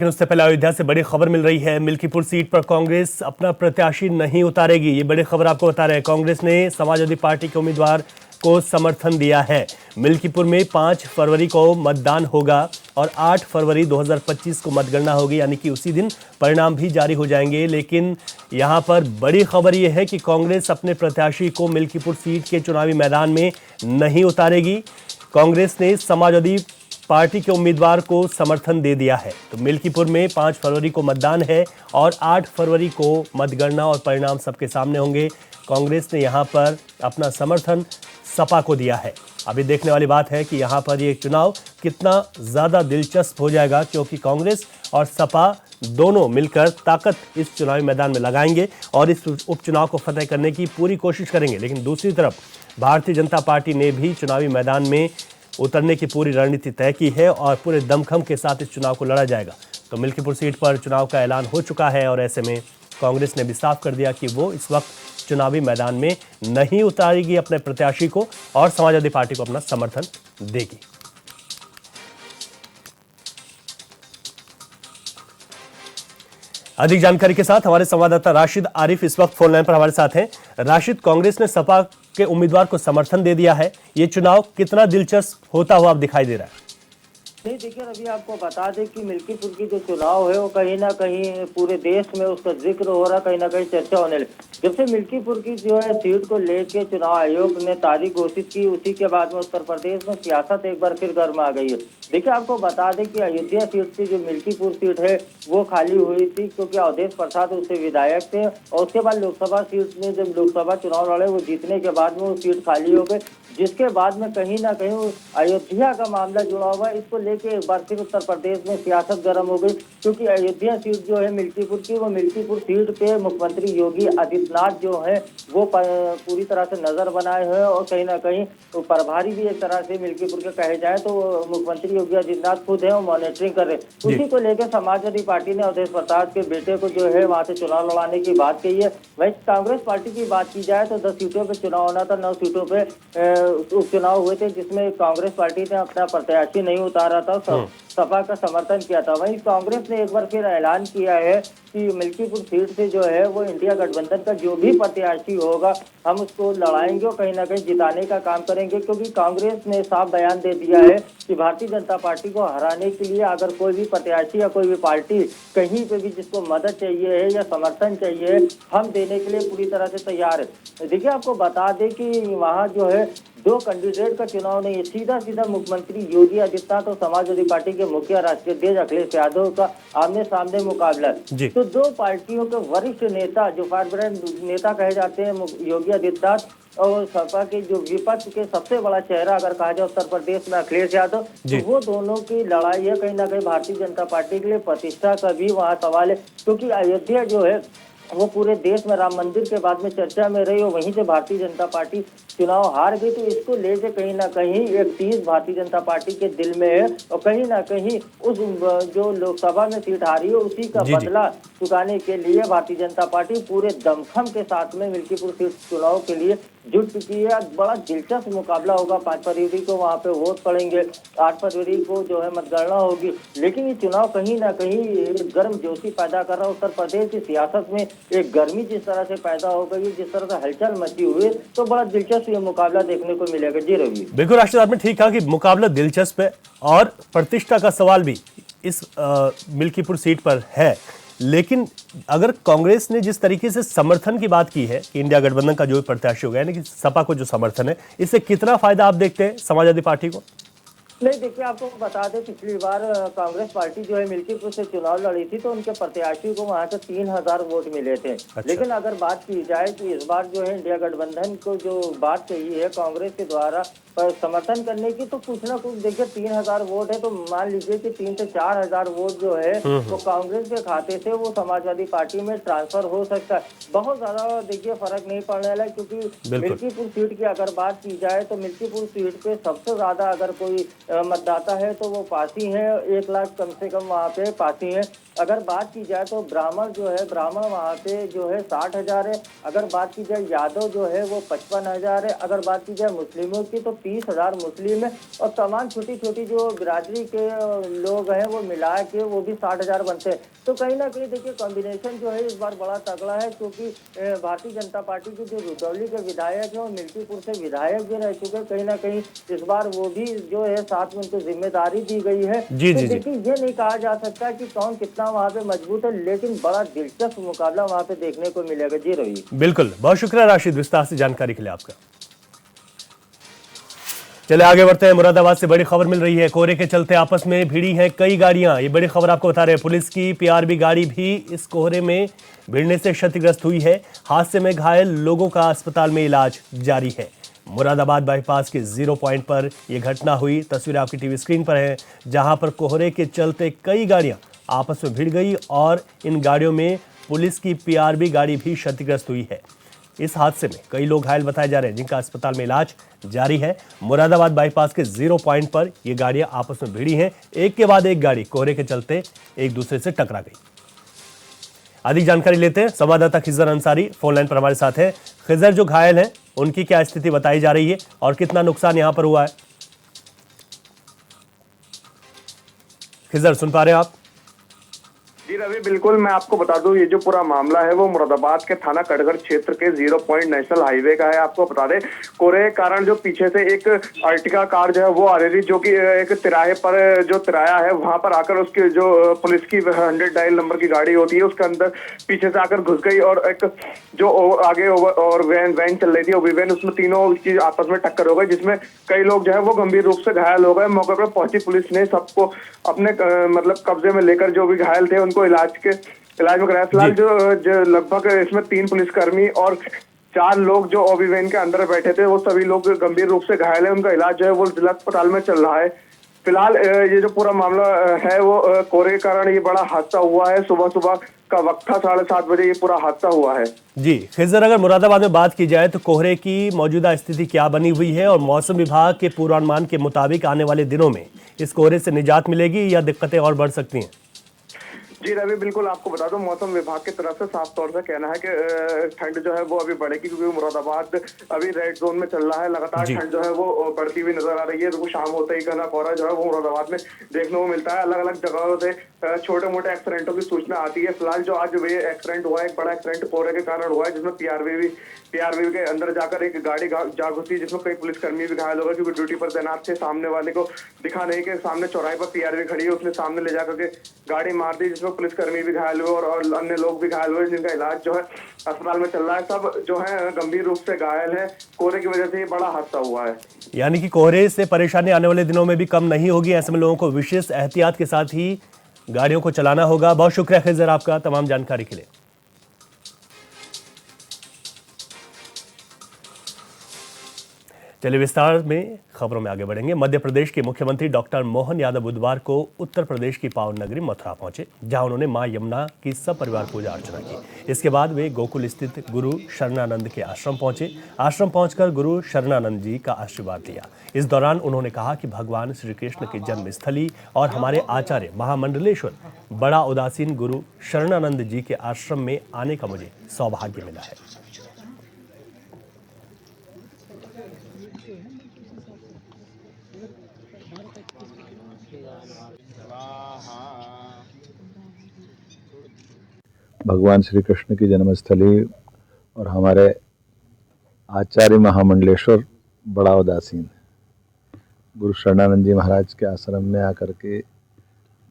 लेकिन उससे पहले अयोध्या से बड़ी खबर मिल रही है। मिल्कीपुर सीट पर कांग्रेस अपना प्रत्याशी नहीं उतारेगी। ये बड़ी खबर आपको बता रहे हैं। कांग्रेस ने समाजवादी पार्टी के उम्मीदवार को समर्थन दिया है। मिल्कीपुर में 5 फरवरी को मतदान होगा और 8 फरवरी 2025 को मतगणना होगी, यानी कि उसी दिन परिणाम भी जारी हो जाएंगे। लेकिन यहां पर बड़ी खबर यह है कि कांग्रेस अपने प्रत्याशी को मिल्कीपुर सीट के चुनावी मैदान में नहीं उतारेगी। कांग्रेस ने समाजवादी पार्टी के उम्मीदवार को समर्थन दे दिया है। तो मिल्कीपुर में 5 फरवरी को मतदान है और 8 फरवरी को मतगणना और परिणाम सबके सामने होंगे। कांग्रेस ने यहां पर अपना समर्थन सपा को दिया है। अभी देखने वाली बात है कि यहां पर ये चुनाव कितना ज़्यादा दिलचस्प हो जाएगा, क्योंकि कांग्रेस और सपा दोनों मिलकर ताकत इस चुनावी मैदान में लगाएंगे और इस उपचुनाव को फतेह करने की पूरी कोशिश करेंगे। लेकिन दूसरी तरफ भारतीय जनता पार्टी ने भी चुनावी मैदान में उतरने की पूरी रणनीति तय की है और पूरे दमखम के साथ इस चुनाव को लड़ा जाएगा। तो मिल्कीपुर सीट पर चुनाव का ऐलान हो चुका है और ऐसे में कांग्रेस ने भी साफ कर दिया कि वो इस वक्त चुनावी मैदान में नहीं उतारेगी अपने प्रत्याशी को और समाजवादी पार्टी को अपना समर्थन देगी। अधिक जानकारी के साथ हमारे संवाददाता राशिद आरिफ इस वक्त फोन लाइन पर हमारे साथ हैं। राशिद, कांग्रेस ने सपा के उम्मीदवार को समर्थन दे दिया है। ये चुनाव कितना दिलचस्प होता हुआ अब दिखाई दे रहा है? नहीं, देखिए, अभी आपको बता दें कि मिल्कीपुर की जो चुनाव है वो कहीं ना कहीं पूरे देश में उसका जिक्र हो रहा, कहीं ना कहीं चर्चा होने लगी। जब से मिल्कीपुर की जो है सीट को लेके चुनाव आयोग ने तारीख घोषित की, उसी के बाद में उत्तर प्रदेश में सियासत एक बार फिर गर्म आ गई है। देखिए, आपको बता दें कि अयोध्या सीट से जो मिल्कीपुर सीट है वो खाली हुई थी, क्योंकि अवधेश प्रसाद उससे विधायक थे और उसके बाद लोकसभा सीट में जब लोकसभा चुनाव लड़े, वो जीतने के बाद में वो सीट खाली हो गई, जिसके बाद में कहीं ना कहीं अयोध्या का मामला जुड़ा हुआ है। इसको लेके एक बार फिर उत्तर प्रदेश में सियासत गर्म हो गई, क्योंकि अयोध्या सीट जो है मिल्कीपुर की, वो मिल्कीपुर सीट पे मुख्यमंत्री योगी आदित्यनाथ जो है वो पूरी तरह से नजर बनाए हुए हैं और कहीं ना कहीं तो प्रभारी भी एक तरह से मिल्कीपुर के कहे जाए तो मुख्यमंत्री योगी आदित्यनाथ खुद है, वो मॉनिटरिंग कर रहे हैं। उसी को लेकर समाजवादी पार्टी ने अवधेश प्रसाद के बेटे को जो है वहां से चुनाव लड़ाने की बात कही है। वही कांग्रेस पार्टी की बात की जाए तो 10 सीटों पे चुनाव होना था, 9 सीटों पे उपचुनाव हुए थे, जिसमें कांग्रेस पार्टी ने अपना प्रत्याशी नहीं उतारा था, सपा का समर्थन किया था। वहीं कांग्रेस ने एक बार फिर ऐलान किया है कि मिल्कीपुर सीट से जो है वो इंडिया गठबंधन का जो भी प्रत्याशी होगा हम उसको लड़ाएंगे और कहीं ना कहीं जिताने का काम करेंगे, क्योंकि कांग्रेस ने साफ बयान दे दिया है कि भारतीय जनता पार्टी को हराने के लिए अगर कोई भी प्रत्याशी या कोई भी पार्टी कहीं पे भी जिसको मदद चाहिए है या समर्थन चाहिए है, हम देने के लिए पूरी तरह से तैयार है। देखिए, आपको बता दें कि वहाँ जो है 2 कैंडिडेट का चुनाव नहीं है, सीधा सीधा मुख्यमंत्री योगी आदित्यनाथ और समाजवादी पार्टी के मुखिया राष्ट्रीय अध्यक्ष अखिलेश यादव का आमने सामने मुकाबला है। तो 2 पार्टियों के वरिष्ठ नेता जो फायरब्रांड नेता कहे जाते हैं योगी आदित्यनाथ और सपा के जो विपक्ष के सबसे बड़ा चेहरा अगर कहा जाए उत्तर प्रदेश में अखिलेश यादव, तो वो दोनों की लड़ाई है। कहीं ना कहीं भारतीय जनता पार्टी के लिए प्रतिष्ठा का भी वहाँ सवाल है, क्योंकि अयोध्या जो है वो पूरे देश में राम मंदिर के बाद में चर्चा में रही और वहीं से भारतीय जनता पार्टी चुनाव हार गई। तो इसको लेके कहीं ना कहीं एक चीज भारतीय जनता पार्टी के दिल में है और कहीं ना कहीं उस जो लोकसभा में सीट हारी है उसी का बदला चुकाने के लिए भारतीय जनता पार्टी पूरे दमखम के साथ में मिल्कीपुर सीट चुनाव के लिए जुट चुकी है। बड़ा दिलचस्प मुकाबला होगा। 5 फरवरी को वहाँ पे वोट पड़ेंगे, 8 फरवरी को जो है मतगणना होगी। लेकिन ये चुनाव कहीं ना कहीं गर्मजोशी पैदा कर रहा है। उत्तर प्रदेश की सियासत में एक गर्मी जिस तरह से पैदा हो गई, जिस तरह से हलचल मची हुई है, तो बड़ा दिलचस्प ये मुकाबला देखने को मिलेगा। जी रवि, बिल्कुल राशिद, आपने ठीक कहा कि मुकाबला दिलचस्प है और प्रतिष्ठा का सवाल भी इस मिल्कीपुर सीट पर है। लेकिन अगर कांग्रेस ने जिस तरीके से समर्थन की बात की है कि इंडिया गठबंधन का जो भी प्रत्याशी होगा, यानी कि सपा को जो समर्थन है, इससे कितना फायदा आप देखते हैं समाजवादी पार्टी को? नहीं, देखिए, आपको बता दें पिछली बार कांग्रेस पार्टी जो है मिल्कीपुर से चुनाव लड़ी थी तो उनके प्रत्याशी को वहां से 3000 वोट मिले थे। अच्छा। लेकिन अगर बात की जाए कि इस बार जो है इंडिया गठबंधन को जो बात कही है कांग्रेस के द्वारा समर्थन करने की, तो कुछ ना कुछ देखिए 3000 वोट है तो मान लीजिए कि 3 से 4000 वोट जो है वो कांग्रेस के खाते से वो समाजवादी पार्टी में ट्रांसफर हो सकता है। बहुत ज्यादा देखिए फर्क नहीं पड़ने वाला है, क्योंकि मिल्कीपुर सीट की अगर बात की जाए तो मिल्कीपुर सीट पे सबसे ज्यादा अगर कोई मतदाता है तो वो पासी हैं, 1 लाख कम से कम वहाँ पे पासी हैं। अगर बात की जाए तो ब्राह्मण वहाँ पे जो है 60,000 है। अगर बात की जाए यादव जो है वो 55,000 है। अगर बात की जाए मुस्लिमों की तो 30,000 मुस्लिम है, और तमाम छोटी छोटी जो बिरादरी के लोग हैं वो मिला के वो भी 60,000 बनते हैं। तो कहीं ना कहीं देखिए कॉम्बिनेशन जो है इस बार बड़ा तगड़ा है, क्योंकि भारतीय जनता पार्टी के जो रुदौली के विधायक है और मिल्कीपुर से विधायक भी रह चुके, कहीं ना कहीं इस बार वो भी जो है साथ में उनको जिम्मेदारी दी गई है। जी तो जी जी, देखिए ये नहीं कहा जा सकता कि कौन कितना वहाँ पे मजबूत है, लेकिन बड़ा दिलचस्प मुकाबला वहाँ पे देखने को मिलेगा। जी रवि। बिल्कुल, बहुत शुक्रिया राशिद विस्तार से जानकारी के लिए आपका। चले आगे बढ़ते हैं। मुरादाबाद से बड़ी खबर मिल रही है। कोहरे के चलते आपस में भिड़ी हैं कई गाड़ियां। ये बड़ी खबर आपको बता रहे हैं। पुलिस की पीआरबी गाड़ी भी इस कोहरे में भिड़ने से क्षतिग्रस्त हुई है। हादसे में घायल लोगों का अस्पताल में इलाज जारी है। मुरादाबाद बाईपास के 0 पॉइंट पर यह घटना हुई। तस्वीरें आपकी टीवी स्क्रीन पर है, जहां पर कोहरे के चलते कई गाड़ियां आपस में भिड़ गई और इन गाड़ियों में पुलिस की पीआरबी गाड़ी भी क्षतिग्रस्त हुई है। इस हादसे में कई लोग घायल बताए जा रहे हैं, जिनका अस्पताल में इलाज जारी है। मुरादाबाद बाईपास के 0 पॉइंट पर ये गाड़ियां आपस में भिड़ी हैं। एक के बाद एक गाड़ी कोहरे के चलते एक दूसरे से टकरा गई। अधिक जानकारी लेते हैं, संवाददाता खिजर अंसारी फोन लाइन पर हमारे साथ है। खिजर, जो घायल हैं उनकी क्या स्थिति बताई जा रही है और कितना नुकसान यहां पर हुआ है? खिजर, सुन पा रहे हैं आप? जी रवि, बिल्कुल। मैं आपको बता दूं, ये जो पूरा मामला है वो मुरादाबाद के थाना कटघर क्षेत्र के 0 पॉइंट नेशनल हाईवे का है। आपको बता दें, कोहरे के कारण जो पीछे से एक अर्टिगा कार जो है वो आ रही थी, जो कि एक तिराहे पर जो तिराया है वहां पर आकर उसकी जो पुलिस की 100 डायल नंबर की गाड़ी होती है उसके अंदर पीछे से आकर घुस गई, और एक जो आगे और वैन चल रही थी ओबी वैन, उसमें तीनों चीज आपस में टक्कर हो गई, जिसमें कई लोग जो है वो गंभीर रूप से घायल हो गए। मौके पर पहुंची पुलिस ने सबको अपने मतलब कब्जे में लेकर जो भी घायल थे उनको इलाज में कराया। फिलहाल जो लगभग इसमें 3 पुलिसकर्मी और 4 लोग जो ओबी वैन के अंदर बैठे थे वो सभी लोग गंभीर रूप से घायल है। उनका इलाज जो है वो जिला अस्पताल में चल रहा है। फिलहाल ये जो पूरा मामला है वो कोहरे के कारण ये बड़ा हादसा हुआ है। सुबह का वक्त था, 7:30 बजे ये पूरा हादसा हुआ है। जी खिजर, अगर मुरादाबाद में बात की जाए तो कोहरे की मौजूदा स्थिति क्या बनी हुई है और मौसम विभाग के पूर्वानुमान के मुताबिक आने वाले दिनों में इस कोहरे से निजात मिलेगी या दिक्कतें और बढ़ सकती हैं? जी रवि, बिल्कुल आपको बता दूं, मौसम विभाग की तरफ से साफ तौर से कहना है कि ठंड जो है वो अभी बढ़ेगी, क्योंकि मुरादाबाद अभी रेड जोन में चल रहा है। लगातार ठंड जो है वो बढ़ती हुई नजर आ रही है। तो शाम होते ही घना कोहरा जो है वो मुरादाबाद में देखने को मिलता है। अलग अलग जगहों से छोटे मोटे एक्सीडेंटों की सूचना आती है। फिलहाल जो आज ये एक्सीडेंट हुआ है, एक बड़ा एक्सीडेंट कोहरे के कारण हुआ है, जिसमें पीआरबी के अंदर जाकर एक गाड़ी जा घुसी, जिसमें कई पुलिसकर्मी भी घायल हो गए, क्योंकि ड्यूटी पर तैनात थे। सामने वाले को दिखा नहीं कि सामने चौराहे पर पीआरबी खड़ी है, उसने सामने ले जाकर के गाड़ी मार दी, जिसमें पुलिसकर्मी भी घायल हुए और अन्य लोग भी घायल हुए, जिनका इलाज जो है अस्पताल में चल रहा है। सब जो है गंभीर रूप से घायल है। कोहरे की वजह से ये बड़ा हादसा हुआ है। यानी कि कोहरे से परेशानी आने वाले दिनों में भी कम नहीं होगी। ऐसे में लोगों को विशेष एहतियात के साथ ही गाड़ियों को चलाना होगा। बहुत शुक्रिया खिजर आपका तमाम जानकारी के लिए। चलिए विस्तार में खबरों में आगे बढ़ेंगे। मध्य प्रदेश के मुख्यमंत्री डॉक्टर मोहन यादव बुधवार को उत्तर प्रदेश की पावन नगरी मथुरा पहुंचे, जहां उन्होंने मां यमुना की सपरिवार पूजा अर्चना की। इसके बाद वे गोकुल स्थित गुरु शरणानंद के आश्रम पहुंचे। आश्रम पहुंचकर गुरु शरणानंद जी का आशीर्वाद लिया। इस दौरान उन्होंने कहा कि भगवान श्री कृष्ण की जन्मस्थली और हमारे आचार्य महामंडलेश्वर बड़ा उदासीन गुरु शरणानंद जी के आश्रम में आने का मुझे सौभाग्य मिला है। भगवान श्री कृष्ण की जन्मस्थली और हमारे आचार्य महामंडलेश्वर बड़ा उदासीन गुरु शरणानंद जी महाराज के आश्रम में आकर के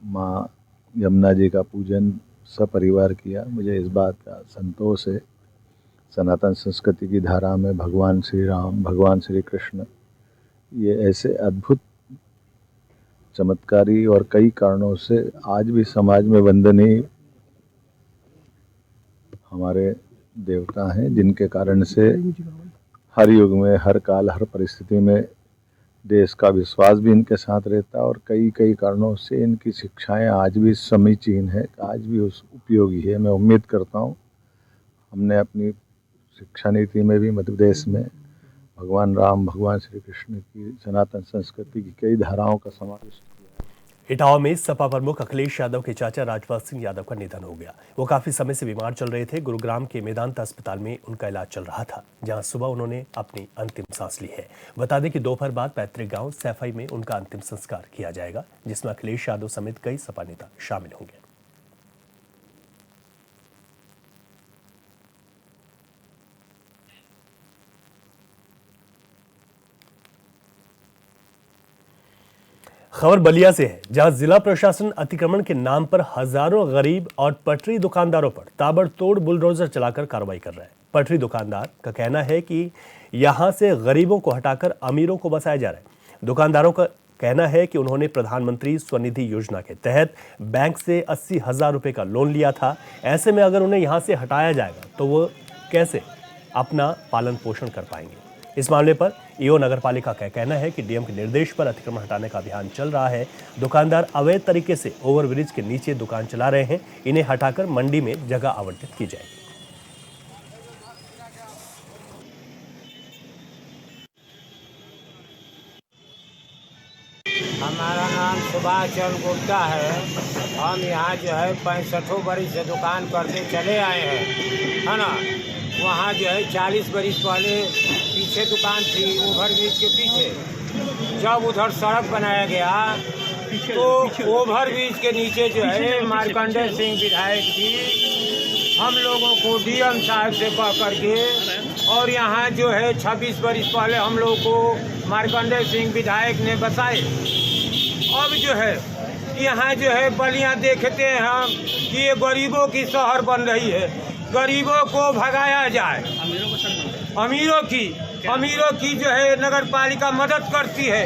माँ यमुना जी का पूजन सपरिवार किया। मुझे इस बात का संतोष है, सनातन संस्कृति की धारा में भगवान श्री राम, भगवान श्री कृष्ण ये ऐसे अद्भुत चमत्कारी और कई कारणों से आज भी समाज में वंदनीय हमारे देवता हैं, जिनके कारण से हर युग में, हर काल, हर परिस्थिति में देश का विश्वास भी इनके साथ रहता है और कई कारणों से इनकी शिक्षाएं आज भी समीचीन है, आज भी उस उपयोगी है। मैं उम्मीद करता हूं हमने अपनी शिक्षा नीति में भी मध्य प्रदेश में भगवान राम, भगवान श्री कृष्ण की सनातन संस्कृति की कई धाराओं का समावेश किया। इटावा में सपा प्रमुख अखिलेश यादव के चाचा राजपाल सिंह यादव का निधन हो गया। वो काफी समय से बीमार चल रहे थे। गुरुग्राम के मेदांता अस्पताल में उनका इलाज चल रहा था, जहां सुबह उन्होंने अपनी अंतिम सांस ली है। बता दें कि दोपहर बाद पैतृक गांव सैफई में उनका अंतिम संस्कार किया जाएगा, जिसमें अखिलेश यादव समेत कई सपा नेता शामिल होंगे। खबर बलिया से है, जहां जिला प्रशासन अतिक्रमण के नाम पर हजारों गरीब और पटरी दुकानदारों पर ताबड़तोड़ बुलडोजर चलाकर कार्रवाई कर रहा है। पटरी दुकानदार का कहना है कि यहां से गरीबों को हटाकर अमीरों को बसाया जा रहा है। दुकानदारों का कहना है कि उन्होंने प्रधानमंत्री स्वनिधि योजना के तहत बैंक से 80,000 रुपए का लोन लिया था। ऐसे में अगर उन्हें यहां से हटाया जाएगा तो वो कैसे अपना पालन पोषण कर पाएंगे। इस मामले पर ईओ नगरपालिका का कहना है कि डीएम के निर्देश पर अतिक्रमण हटाने का अभियान चल रहा है। दुकानदार अवैध तरीके से ओवरब्रिज के नीचे दुकान चला रहे हैं। इन्हें हटाकर मंडी में जगह आवंटित की जाएगी। हमारा नाम सुभाष चंद्र गुप्ता है। हम यहाँ जो है 65 बरिस से दुकान करते चले आए हैं, है ना। वहाँ जो है 40 बरिस पहले पीछे दुकान थी, ओवरब्रिज के पीछे। जब उधर सड़क बनाया गया तो ओवरब्रिज के नीचे जो है मार्कंडेय सिंह विधायक जी हम लोगों को डीएम साहब से कह करके, और यहाँ जो है 26 बरिस पहले हम लोग को मार्कंडेय सिंह विधायक ने बसाए। अब जो है यहाँ जो है बलिया देखते हैं हम कि ये गरीबों की शहर बन रही है। गरीबों को भगाया जाए, अमीरों की जो है नगर पालिका मदद करती है,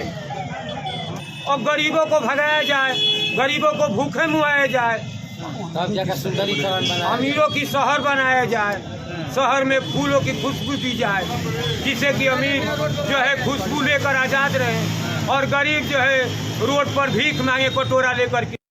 और गरीबों को भगाया जाए, गरीबों को भूखे मुआया जाए, अमीरों की शहर बनाया जाए, शहर में फूलों की खुशबू दी जाए, जिससे कि अमीर जो है खुशबू लेकर आज़ाद रहे और गरीब जो है रोड पर भीख मांगे कटोरा लेकर के।